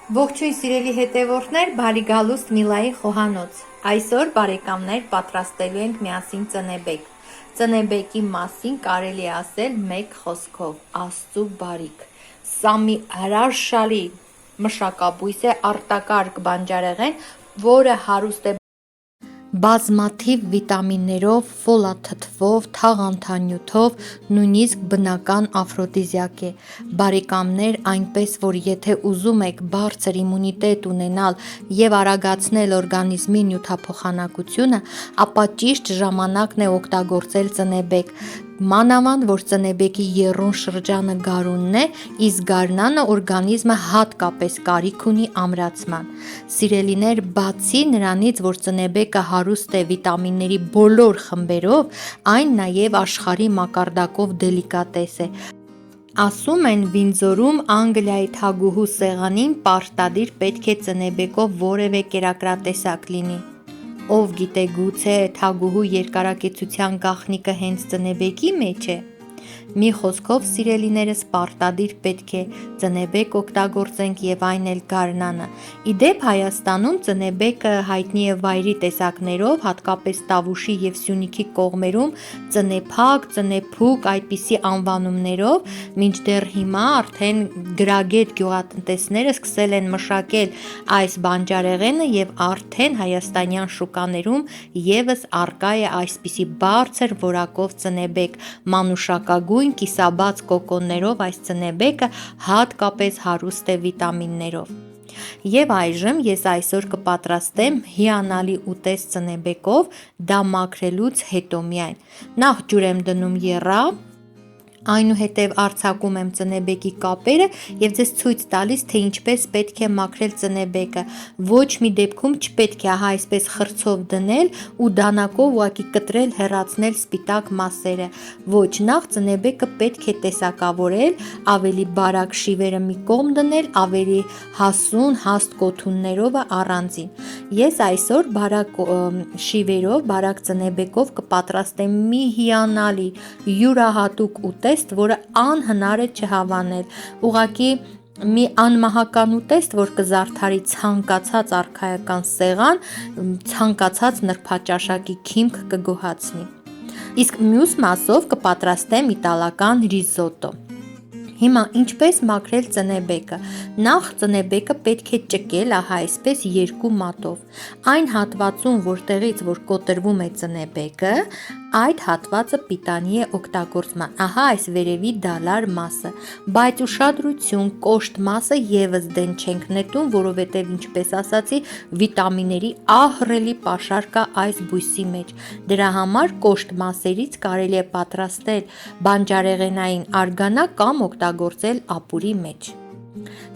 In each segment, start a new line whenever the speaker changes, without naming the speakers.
Ողջույն սիրելի հետևորդներ, բարի գալուստ Միլայի խոհանոց։ Այսօր բարեկամներ պատրաստելու ենք միասին ծնեբեկ։ Ծնեբեկի մասին կարելի է ասել մեկ խոսքով՝ Աստծու բարիք։ Սա մի հրաշալի մշակաբույս է, արտակարգ բանջարեղեն, որը հարուստ է բազմաթիվ վիտամիններով, ֆոլաթթվով, թաղանթանյութով, նույնիսկ բնական աֆրոդիզիակ է։ Բարեկամներ, այնպես որ եթե ուզում եք բարձր իմունիտետ ունենալ եւ արագացնել օրգանիզմի նյութափոխանակությունը, ապա ճիշտ ժամանակն է օգտագործել ծնեբեկ։ Մանավանդ որ ծնեբեկի եռուն շրջանը գարունն է, իսկ գարնանը օրգանիզմը հատկապես կարիք ունի ամրացման։ Սիրելիներ, բացի նրանից, որ ծնեբեկը հարուստ է վիտամինների բոլոր խմբերով, այն նաև աշխարհի մակարդակով դելիկատես է։ Ասում են Վինձորում Անգլիայի թագուհու սեղանին պարտադիր պետք է ծնեբեկով որևէ կերակրատեսակ լինի։ Ով գիտե, գուցե թագուհու երկարակեցության գաղտնիքը հենց ծնեբեկի մեջ է։ Մի խոսքով, սիրելիներս, պարտադիր պետք է ծնեբեկ օգտագործենք եւ այն էլ գարնանը։ Իդեպ Հայաստանում ծնեբեկը հայտնի է վայրի տեսակներով, հատկապես Տավուշի եւ Սյունիքի կողմերում ծնեփակ, ծնեփուկ այդպիսի անվանումներով, մինչդեռ հիմա արդեն գրագետ գյուղատնտեսները սկսել են մշակել այս բանջարեղենը եւ արդեն հայաստանյան շուկաներում եւս առկա է այսպիսի բարձր որակով ծնեբեկ, մանուշակագույն կիսաբաց կոկոններով այս ծնեբեկը հատկապես հարուստ է վիտամիններով։ Եվ այժմ ես այսօր կպատրաստեմ հիանալի ուտեստ ծնեբեկով, դա մաքրելուց հետո միայն։ Նախ ջուր եմ դնում եռա, այնուհետև արձակում եմ ծնեբեկի կապերը եւ ձեզ ցույց տալիս, թե ինչպես պետք է մաքրել ծնեբեկը։ Ոչ մի դեպքում չպետք է ահա այսպես խրձով դնել ու դանակով ուղղակի կտրել, հեռացնել սպիտակ մասերը։ Ոչ, նախ ծնեբեկը պետք է տեսակավորել, ավելի բարակ շիվերը մի կողմ դնել, ավելի հասուն, հաստ կոթուններովը առանձին։ Ես այսօր բարակ շիվերով, բարակ ծնեբեկով կպատրաստեմ մի հիանալի յուրահատուկ ուտեստ, որը անհնար է չհավանել։ Ուղղակի մի անմահական ուտեստ, որ կզարդարի ցանկացած արքայական սեղան, ցանկացած նրբաճաշակի քիմք կգոհացնի։ Իսկ մյուս մասով կպատրաստեմ իտալական ռիզոտո։ Հիմա ինչպես մաքրել ծնեբեկը։ Նախ ծնեբեկը պետք է ճկել ահա այսպես երկու մատով։ Այն հատվածում, որտեղից որ կոտրվում է ծնեբեկը, այդ հատվածը պիտանի է օգտագործման։ Ահա այս վերևի դալար մասը, բայց ուշադրություն, կոշտ մասը եւս դեն չենք նետում, որովհետեւ ինչպես ասացի, վիտամինների ահռելի պաշար կա այս բույսի մեջ։ Դրա համար կոշտ մասերից կարելի է պատրաստել բանջարեղենային արգանակ կամ օգտագործել ապուրի մեջ։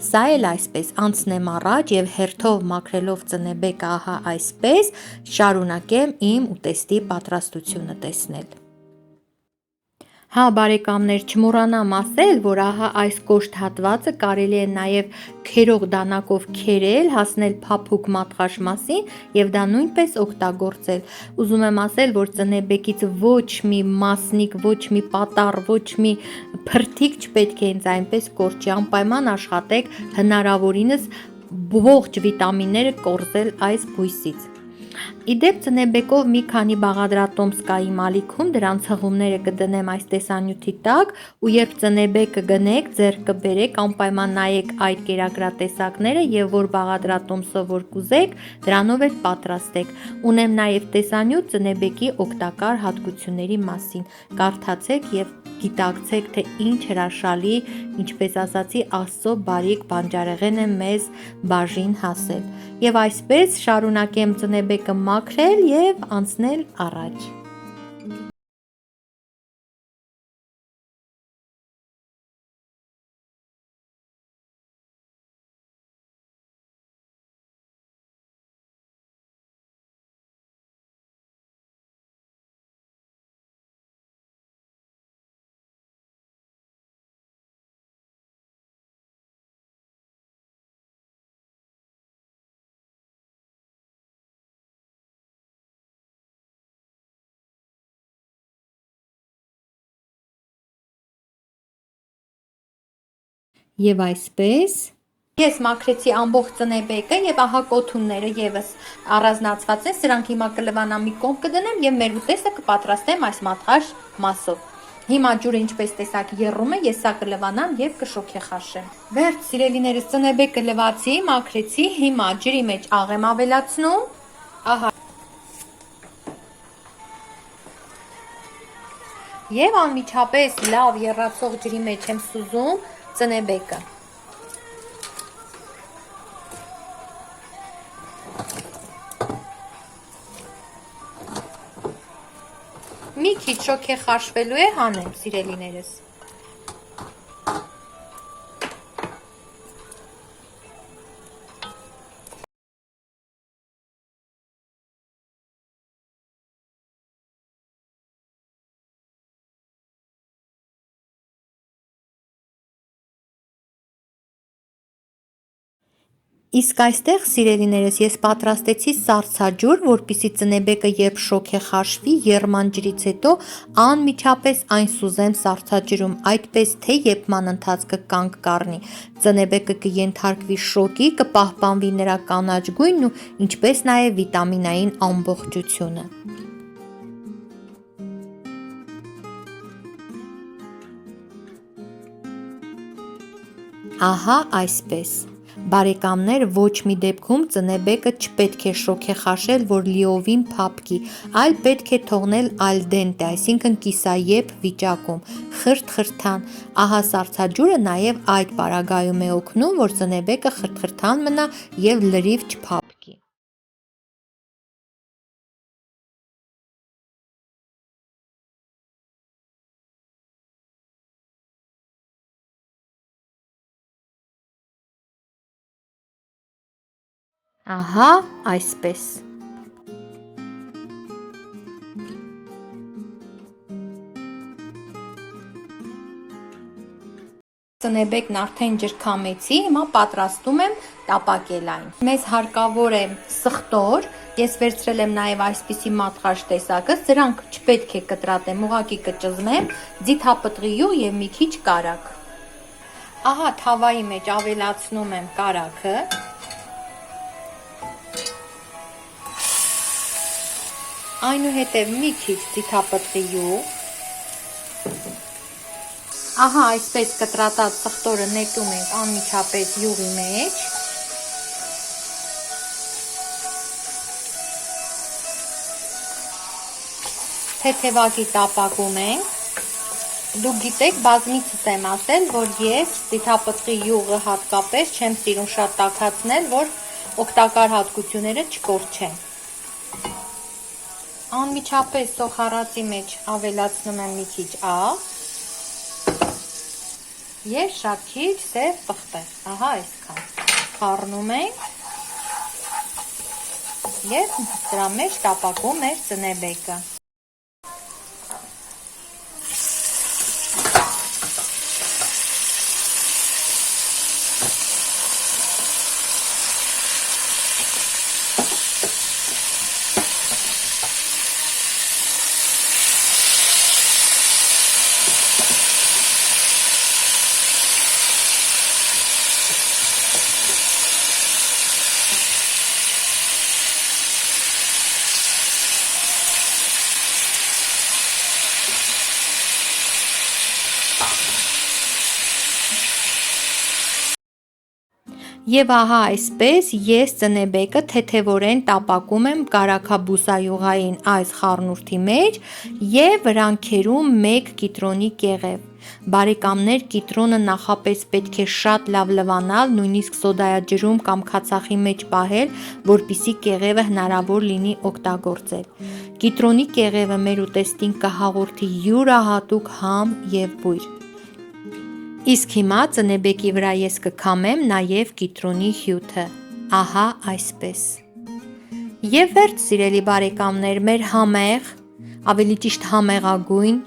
Սա էլ այսպես անցնեմ առաջ եւ հերթով մաքրելով ծնեբեկը ահա այսպես շարունակեմ իմ ուտեստի պատրաստությունը տեսնել։ Հա բարեկամներ, չմոռանամ ասել, որ ահա այս կոշտ հատվածը կարելի է նաև քերող դանակով քերել, հասնել փափուկ մատղաշ մասին եւ դա նույնպես օգտագործել։ Ուզում եմ ասել, որ ծնեբեկից ոչ մի մասնիկ, ոչ մի պատառ, ոչ մի փրթիկ չպետք է ինձ այնպես կորչի, անպայման աշխատեք հնարավորինս ողջ վիտամինները կորզել այս բույսից։ Իդեպ ծնեբեկով մի քանի բաղադրատոմս կա իմ ալիքում, դրանց հղումները կդնեմ այս տեսանյութի տակ ու երբ ծնեբեկը գնեք, ձեռք կբերեք, անպայման նայեք այդ կերակրատեսակները եւ որ բաղադրատոմսով որ կուզեք, դրանով էլ պատրաստեք։ Ունեմ նաեւ տեսանյութ ծնեբեկի օգտակար հատկությունների մասին։ Կարդացեք եւ գիտակցեք, թե ինչ հրաշալի, ինչպես ասացի, Աստծո բարիք բանջարեղեն է մեզ բաժին հասել։ Եվ այսպես շարունակեմ ծնեբեկը մաքրել եւ անցնել առաջ։ Եվ այսպես Ես մաքրեցի ամբողջ ծնեբեկը եւ ահա կոթունները եւս առանձնացված են, սրանք հիմա կլվանամ մի կողմ կդնեմ եւ մեր ուտեստը կպատրաստեմ այս մատղաշ մասով։ Հիմա ջուրը ինչպես տեսակ եռում է, ես սա կլվանամ եւ կշոքեխաշեմ։ Վերջ սիրելիներս, ծնեբեկը լվացի, մաքրեցի, հիմա ջրի մեջ աղ եմ ավելացնում, ահա եւ անմիջապես լավ եռացող ջրի մեջ եմ սուզում ծնեբեկը։ Մի քիչ շոքեխաշվելու է, հանեմ, սիրելիներս։ Իսկ այստեղ, սիրելիներս, ես պատրաստեցի սառցաջուր, որպեսզի ծնեբեկը երբ շոքեխաշվի, եռման ջրից հետո անմիջապես այն սուզեմ սառցաջրում, այդպես թե եփման ընթացքը կանգ կառնի, ծնեբեկը կենթարկվի շոկի, կպահպանվի նրա կանաչ գույնն ու ինչպես նաև վիտամինային ամբողջությունը։ Ահա այսպես։ Բարեկամներ, ոչ մի դեպքում ծնեբեկը չպետք է շոքեխաշել, որ լիովին փափկի, այլ պետք է թողնել al dente, այսինքն կիսաեփ վիճակում, խրթ-խրթան։ Ահա սառցաջուրը նաև այդ պարագայում է օգնում, որ ծնեբեկը խրթ-խրթան մնա եւ լրիվ չփափկի։ Ահա այսպես։ Ծնեբեկն արդեն ջրքամեցի, հիմա պատրաստում եմ տապակել այն։ Մեզ հարկավոր է սխտոր, ես վերցրել եմ նաև այսպիսի մատղաշ տեսակը, սրանք չպետք է կտրատեմ, ուղղակի կճզմեմ, ձիթապտղիյուղ եւ մի քիչ կարագ։ Ահա թավայի մեջ ավելացնում եմ կարագը։ Այնուհետև մի քիչ ձիթապտղիյուղ։ Ահա այսպես կտրատած սխտորը նետում ենք անմիջապես յուղի մեջ։ Թեթևակի տապակում ենք։ Դուք գիտեք, բազմիցս եմ ասել, որ ես ձիթապտղի յուղը հատկապես չեմ սիրում շատ տաքացնել, որ օգտակար հատկությունները չկորչեն։ Անմիջապես սոխառածի մեջ ավելացնում եմ մի քիչ աղ եւ շատ քիչ սև պղպեղ, ահա այսքան։ Խառնում ենք եւ դրա մեջ տապակում ենք ծնեբեկը։ Եվ ահա այսպես ես ծնեբեկը թեթևորեն տապակում եմ կարագաբուսայուղային այս խառնուրդի մեջ եւ վրանքերում 1 կիտրոնի կեղև։ Բարեկամներ, կիտրոնը նախապես պետք է շատ լավ լվանալ, նույնիսկ սոդայաջրում կամ քացախի մեջ պահել, որպեսզի կեղևը հնարավոր լինի օգտագործել։ Կիտրոնի կեղևը մեր ուտեստին կհաղորդի յուրահատուկ համ եւ բույր։ Իսկ հիմա ծնեբեկի վրա ես կքամեմ նաև կիտրոնի հյութը, ահա այսպես։ Եվ վերջ սիրելի բարեկամներ, մեր համեղ, ավելի ճիշտ համեղագույն,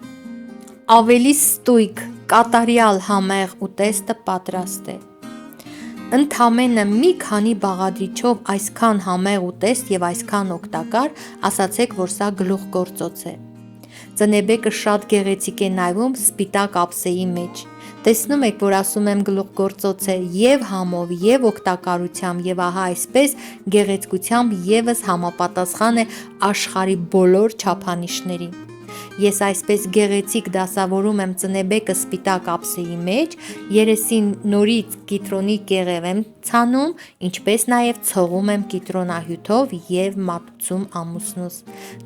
ավելի ստույգ, կատարյալ համեղ ուտեստը պատրաստ է։ Ընդամենը մի քանի բաղադրիչով այսքան համեղ ուտեստ եւ այսքան օգտակար, ասացեք, որ սա գլուխգործոց է։ Ծնեբեկը շատ գեղեցիկ է նայվում սպիտակ ափսեի մեջ։ Տեսնում եք, որ ասում եմ գլուխգործոց է եւ համով, եւ օգտակարությամբ, եւ ահա այսպես գեղեցկությամբ եւս համապատասխան է աշխարհի բոլոր չափանիշների։ Ես այսպես գեղեցիկ դասավորում եմ ծնեբեկը սպիտակ ափսեի մեջ, երեսին նորից կիտրոնի կեղև եմ ցանում, ինչպես նաև ցողում եմ կիտրոնահյութով եւ մատուցում ամուսնուս։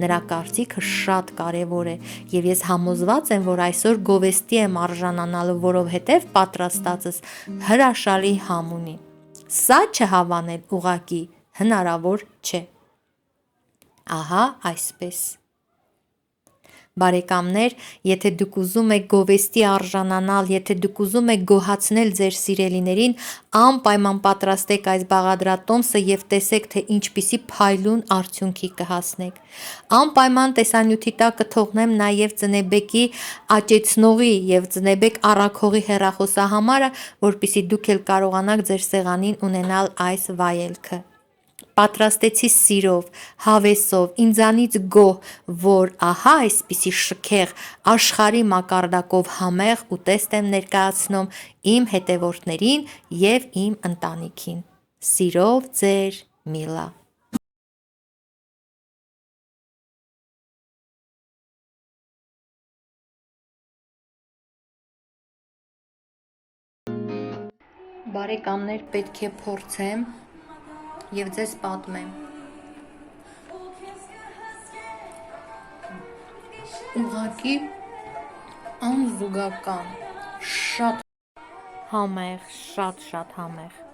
Նրա կարծիքը շատ կարևոր է եւ ես համոզված եմ, որ այսօր գովեստի եմ արժանանալու, որովհետեւ պատրաստածս հրաշալի համ ունի։ Սա չհավանել ուղղակի հնարավոր չէ։ Ահա այսպես։ Բարեկամներ, եթե դուք ուզում եք գովեստի արժանանալ, եթե դուք ուզում եք գոհացնել ձեր սիրելիներին, անպայման պատրաստեք այս բաղադրատոմսը եւ տեսեք, թե ինչպիսի փայլուն արդյունքի կհասնեք։ Անպայման տեսանյութի տակ կթողնեմ նաեւ ծնեբեկի աճեցնողի եւ ծնեբեկ առաքողի հեռախոսահամարը, որպեսզի դուք էլ կարողանաք ձեր սեղանին ունենալ այս վայելքը։ Պատրաստեցի սիրով, հավեսով, ինձանից գոհ, որ ահա այսպիսի շքեղ աշխարհի մակարդակով համեղ ուտեստ եմ ներկայացնում իմ հետևորդներին եւ իմ ընտանիքին։ Սիրով ձեր Միլա։ Բարեկամներ, պետք է փորձեմ եւ ձեզ պատմեմ։ Ուղղակի անզուգական, շատ համեղ, շատ համեղ։